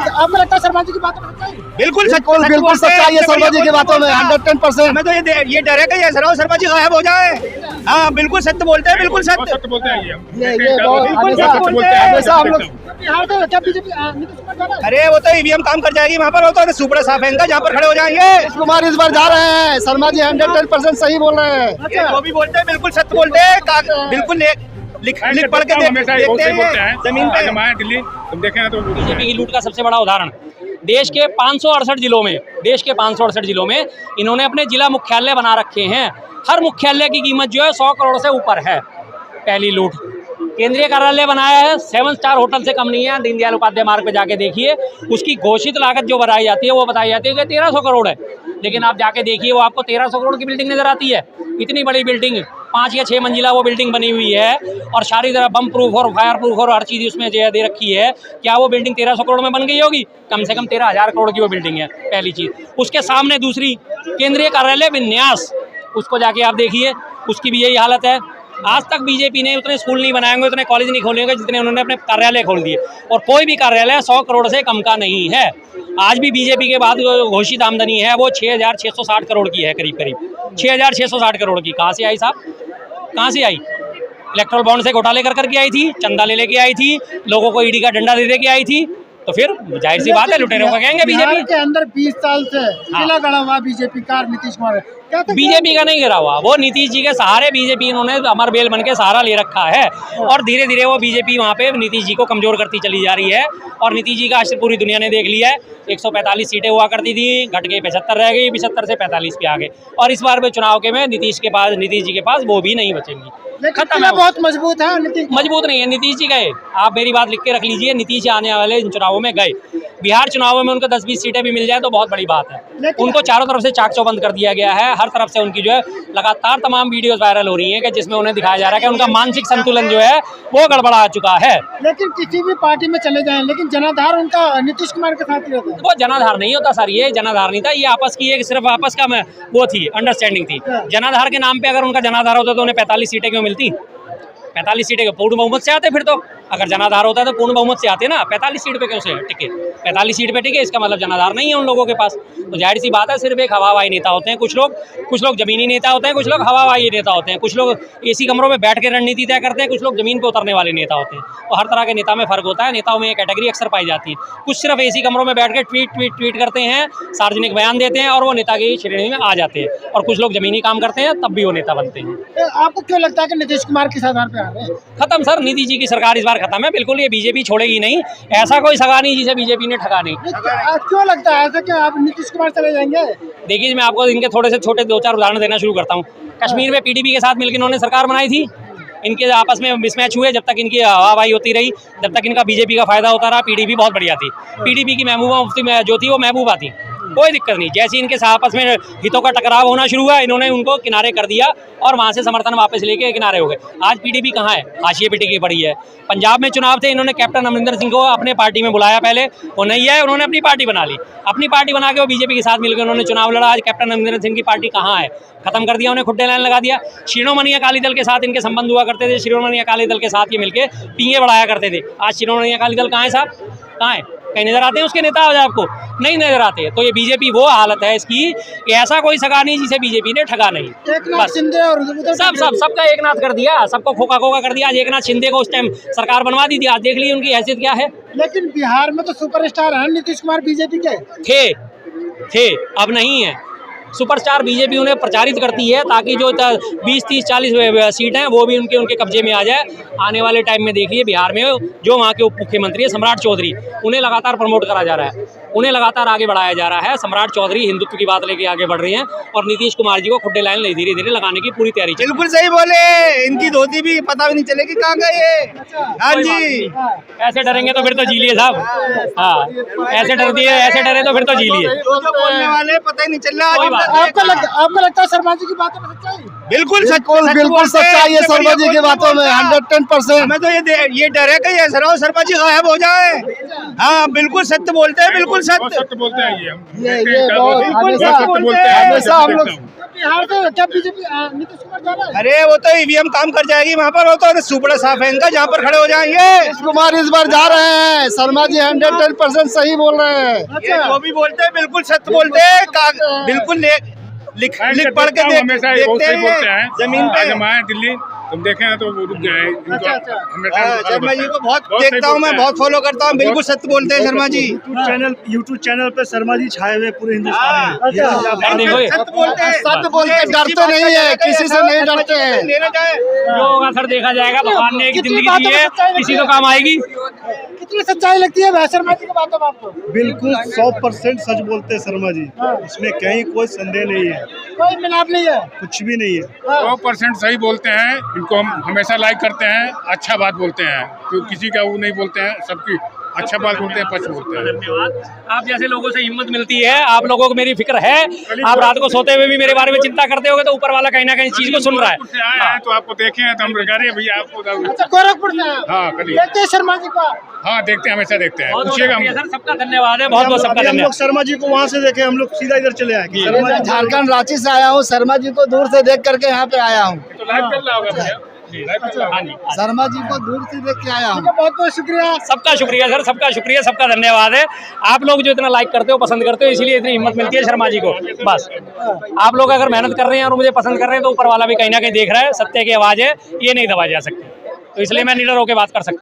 आपको लगता है शर्मा जी की बातों में सच्चाई? बिल्कुल बिल्कुल सच्चाई है शर्मा जी की बातों में 110%। हमें तो ये डर है कि ये शर्मा जी गायब हो जाए। हाँ बिल्कुल सत्य बोलते हैं, बिल्कुल सत्य बोलते हैं ये हमेशा हम लोग बिहार तो क्या बीजेपी नीतीश कुमार जा रहा है? अरे वो तो ईवीएम काम कर जाएगी वहाँ पर, वो तो सुपड़ा साफ है इनका, जहाँ पर खड़े हो जाएंगे। नीतीश कुमार इस बार जा रहे हैं, शर्मा जी 110% सही बोल रहे हैं। ये जो भी बोलते हैं बिल्कुल सत्य बोलते हैं, बिल्कुल लिख पढ़ के देखते हैं जमीन पे। दिल्ली तुम देखे तो बीजेपी की लूट का सबसे बड़ा उदाहरण देश के 568 जिलों में इन्होंने अपने जिला मुख्यालय बना रखे हैं। हर मुख्यालय की कीमत जो है 100 करोड़ से ऊपर है। पहली लूट केंद्रीय कार्यालय बनाया है, 7 स्टार होटल से कम नहीं है। दीनदयाल उपाध्याय मार्ग पे जाके देखिए, उसकी घोषित लागत जो बताई जाती है वो बताई जाती है कि 1300 करोड़ है, लेकिन आप जाके देखिए वो आपको 1300 करोड़ की बिल्डिंग नजर आती है। इतनी बड़ी बिल्डिंग 5 या 6 मंजिला वो बिल्डिंग बनी हुई है और सारी तरह बम प्रूफ और फायर प्रूफ और हर चीज़ उसमें जो दे रखी है। क्या वो बिल्डिंग 1300 करोड़ में बन गई होगी? कम से कम 13,000 करोड़ की वो बिल्डिंग है। पहली चीज़। उसके सामने दूसरी केंद्रीय कार्यालय विन्यास, उसको जाके आप देखिए, उसकी भी यही हालत है। आज तक बीजेपी ने उतने स्कूल नहीं बनाए होंगे, उतने कॉलेज नहीं खोले होंगे जितने उन्होंने अपने कार्यालय खोल दिए, और कोई भी कार्यालय 100 करोड़ से कम का नहीं है। आज भी बीजेपी के बाद जो घोषित आमदनी है वो 6,660 करोड़ की है, करीब 6,660 करोड़ की। कहाँ से आई साहब, कहाँ से आई? इलेक्ट्रल बॉन्ड से घोटाले कर करके आई थी, चंदा ले लेके आई थी, लोगों को ईडी का डंडा दे के आई थी, तो फिर जाहिर सी बात है लुटेरों का कहेंगे बीजेपी के अंदर 20 साल से किला गड़ा हुआ बीजेपी का नीतीश कुमार है। बीजेपी का नहीं गिरा हुआ, वो नीतीश जी के सहारे बीजेपी इन्होंने अमर बेल बन के सहारा ले रखा है, और धीरे धीरे वो बीजेपी वहाँ पे नीतीश जी को कमजोर करती चली जा रही है। और नीतीश जी का आज पूरी दुनिया ने देख लिया है। 145 सीटें हुआ करती थी, घट गई 75 रह गई, 75 से 45 पे आ गए, और इस बार में चुनाव के में नीतीश जी के पास वो भी नहीं बचेंगी। खत्म है, बहुत मजबूत है नीतीश। मजबूत नहीं है, नीतीश जी गए। आप मेरी बात लिख के रख लीजिए, नीतीश जी आने वाले इन चुनावों में गए। बिहार चुनावों में उनको 10-20 सीटें भी मिल जाए तो बहुत बड़ी बात है। उनको चारों तरफ से चाक चौबंद कर दिया गया है। हर तरफ से उनकी जो है लगातार तमाम वीडियोस वायरल हो रही हैं कि जिसमें उन्हें दिखाया जा रहा है कि उनका मानसिक संतुलन जो है वो गड़बड़ा चुका है। लेकिन किसी भी पार्टी में चले जाएं, लेकिन जनाधार उनका नीतीश कुमार के साथ ही रहता है। वो जनाधार नहीं होता सर, ये जनाधार नहीं था, ये आपस की एक सिर्फ आपस का वो थी, अंडरस्टैंडिंग थी। जनाधार के नाम पे अगर उनका जनाधार होता तो उन्हें 45 सीटें क्यों मिलती? 45 सीटें के पूर्ण बहुमत से आते फिर तो। अगर जनाधार होता है तो पूर्ण बहुमत से आते ना, 45 सीट पे क्यों से टिके? 45 सीट पे टिके, इसका मतलब जनाधार नहीं है उन लोगों के पास। तो जाहिर सी बात है, सिर्फ एक हवाबाई नेता होते हैं कुछ लोग जमीनी नेता होते हैं, कुछ लोग हवाबाई नेता होते हैं, कुछ लोग एसी कमरों में बैठ के रणनीति तय करते हैं, कुछ लोग जमीन पे उतरने वाले नेता होते हैं। और हर तरह के नेता में फर्क होता है। नेताओं में एक कैटेगरी अक्सर पाई जाती है, कुछ सिर्फ एसी कमरों में बैठ के ट्वीट करते हैं, सार्वजनिक बयान देते हैं और वो नेता की श्रेणी में आ जाते हैं, और कुछ लोग जमीनी काम करते हैं तब भी वो नेता बनते हैं। आपको क्यों लगता है कि नीतीश कुमार किस आधार पे आ रहे हैं? खत्म सर, नीतीश जी की सरकार इस बार खत्म है, बिल्कुल। ये बीजेपी छोड़ेगी नहीं, ऐसा कोई सगा नहीं जिसे बीजेपी ने ठगा नहीं। क्यों लगता है ऐसा कि आप नीतीश कुमार चले जाएंगे? देखिए, मैं आपको इनके थोड़े से छोटे 2-4 उदाहरण देना शुरू करता हूँ। कश्मीर में पीडीपी के साथ मिलकर इन्होंने सरकार बनाई थी। इनके आपस में मिसमैच हुए, जब तक इनकी हवाबाई होती रही, जब तक इनका बीजेपी का फायदा होता रहा। पीडीपी बहुत बढ़िया थी, पीडीपी की महबूबा मुफ्ती जो थी वो महबूबा थी, कोई दिक्कत नहीं। जैसे इनके आपस में हितों का टकराव होना शुरू हुआ, इन्होंने उनको किनारे कर दिया और वहाँ से समर्थन वापस लेके किनारे हो गए। आज पीडीपी कहाँ है? हाशिए पे टिकी पड़ी है। पंजाब में चुनाव थे, इन्होंने कैप्टन अमरिंदर सिंह को अपने पार्टी में बुलाया, पहले वो नहीं है, उन्होंने अपनी पार्टी बना ली। अपनी पार्टी बना के वो बीजेपी के साथ मिलकर उन्होंने चुनाव लड़ा। आज कैप्टन अमरिंदर सिंह की पार्टी कहाँ है? खत्म कर दिया, उन्हें खुड्डे लाइन लगा दिया। शिरोमणि अकाली दल के साथ इनके संबंध हुआ करते थे, शिरोमणि अकाली दल के साथ ये मिलकर पींगे बढ़ाया करते थे। आज शिरोमणि अकाली दल कहाँ है साहब? कहाँ है? कहीं नजर आते हैं उसके नेता? आज आपको नहीं नजर आते। तो ये बीजेपी वो हालत है इसकी कि ऐसा कोई सगा नहीं जिसे बीजेपी ने ठगा नहीं। बस सबका एक नाथ कर दिया, सबको खोखा कर दिया। आज एक नाथ शिंदे को उस टाइम सरकार बनवा दी थी, आज देख ली उनकी हैसियत क्या है। लेकिन बिहार में तो सुपरस्टार है नीतीश कुमार, बीजेपी के थे, अब नहीं है। सुपरस्टार बीजेपी उन्हें प्रचारित करती है ताकि जो 20, 30, 40 सीट हैं वो भी उनके कब्जे में आ जाए। आने वाले टाइम में देखिए बिहार में जो वहाँ के उप मुख्यमंत्री है सम्राट चौधरी, उन्हें लगातार प्रमोट करा जा रहा है, उन्हें लगातार आगे बढ़ाया जा रहा है। सम्राट चौधरी हिंदुत्व की बात लेके आगे बढ़ रही हैं और नीतीश कुमार जी को खुड्डे लाइन धीरे धीरे लगाने की पूरी तैयारी। बिल्कुल सही बोले, इनकी धोती भी पता भी नहीं चलेगी कहाँ गए। हाँ जी, ऐसे डरेंगे तो फिर तो जी लिए साहब। हाँ, ऐसे डरे तो फिर तो जी लिए। बोलने वाले पता ही नहीं चल रहा। आपको लगता है शर्मा जी की बातों में सच्चाई? बिल्कुल बिल्कुल सच्चाई है शर्मा जी की बातों में 110%। हमें तो ये डर है कि ये शर्मा जी गायब हो जाए। हाँ बिल्कुल सत्य बोलते हैं, बिल्कुल सत्य बोलते हैं ये बहुत हमेशा हम लोग बिहार से क्या बीजेपी नीतीश कुमार जा रहा है? अरे वो तो ईवीएम काम कर जाएगी वहाँ पर, वो तो सुपड़ा साफ है इनका, जहाँ पर खड़े हो जाएंगे। नीतीश कुमार इस बार जा रहे हैं, शर्मा जी 110% सही बोल रहे हैं। ये जो भी बोलते हैं बिल्कुल सत्य बोलते हैं, बिल्कुल लिख पढ़ के देखते हैं जमीन पे। हम आए दिल्ली, तुम देखे तो वो रुक जाए। शर्मा जी को बहुत देखता हूँ मैं, बहुत फॉलो करता हूँ, बिल्कुल सत्य बोलते हैं शर्मा जी। यूट्यूब चैनल पे शर्मा जी छाए हुए पूरे हिंदुस्तान में। सत्य बोलते हैं, सत्य बोलते डरते नहीं है, किसी से नहीं डरते हैं। लेना चाहे जो होगा सर देखा जाएगा। भगवान ने एक जिंदगी दी है, किसी तो काम आएगी। कितनी सच्चाई लगती है शर्मा जी की बातों में आपको? बिल्कुल 100% सच बोलते हैं शर्मा जी, इसमें कहीं कोई संदेह नहीं है, कोई मिलाप नहीं है। कुछ भी नहीं है। 100% सही बोलते हैं। इनको हम हमेशा लाइक करते हैं, अच्छा बात बोलते हैं, तो किसी का वो नहीं बोलते हैं, सबकी अच्छा बात बोलते हैं, पक्ष बोलते हैं। धन्यवाद। आप जैसे लोगों से हिम्मत मिलती है, आप लोगों को मेरी फिक्र है। आप रात को सोते हुए भी मेरे बारे में चिंता करते होगे, तो ऊपर वाला कहीं ना कहीं चीज को सुन रहा है। आए हैं तो आपको देखे हैं तो हम कह रहे हैं भैया आपको। अच्छा, गोरखपुर से हैं? हाँ, करिए। देखते हैं शर्मा जी को? हाँ देखते हैं, हमेशा देखते हैं। बहुत बहुत पूछिएगा शुक्रिया सर, सबका धन्यवाद है, बहुत बहुत सबका अभी हम लोग धन्यवाद। शर्मा जी को वहाँ से देखे, हम लोग सीधा इधर चले आए कि शर्मा मैं जी झारखंड रांची से आया हूँ, शर्मा जी को दूर से देख करके यहाँ पे आया हूँ। तो लाइव चल रहा होगा भैया, लाइव चल रहा होगा। हाँ जी, शर्मा जी को दूर से देख के आया हूँ। बहुत बहुत शुक्रिया। सबका शुक्रिया सर, सबका शुक्रिया, सबका धन्यवाद है। आप लोग जो इतना लाइक करते हो, पसंद करते हो, इसीलिए इतनी हिम्मत मिलती है शर्मा जी को। बस आप लोग अगर मेहनत कर रहे हैं और मुझे पसंद कर रहे हैं, तो ऊपर वाला भी कहीं ना कहीं देख रहा है। सत्य की आवाज़ है, ये नहीं दबाई जा सकती, तो इसलिए मैं निडर होकर बात कर सकता हूँ।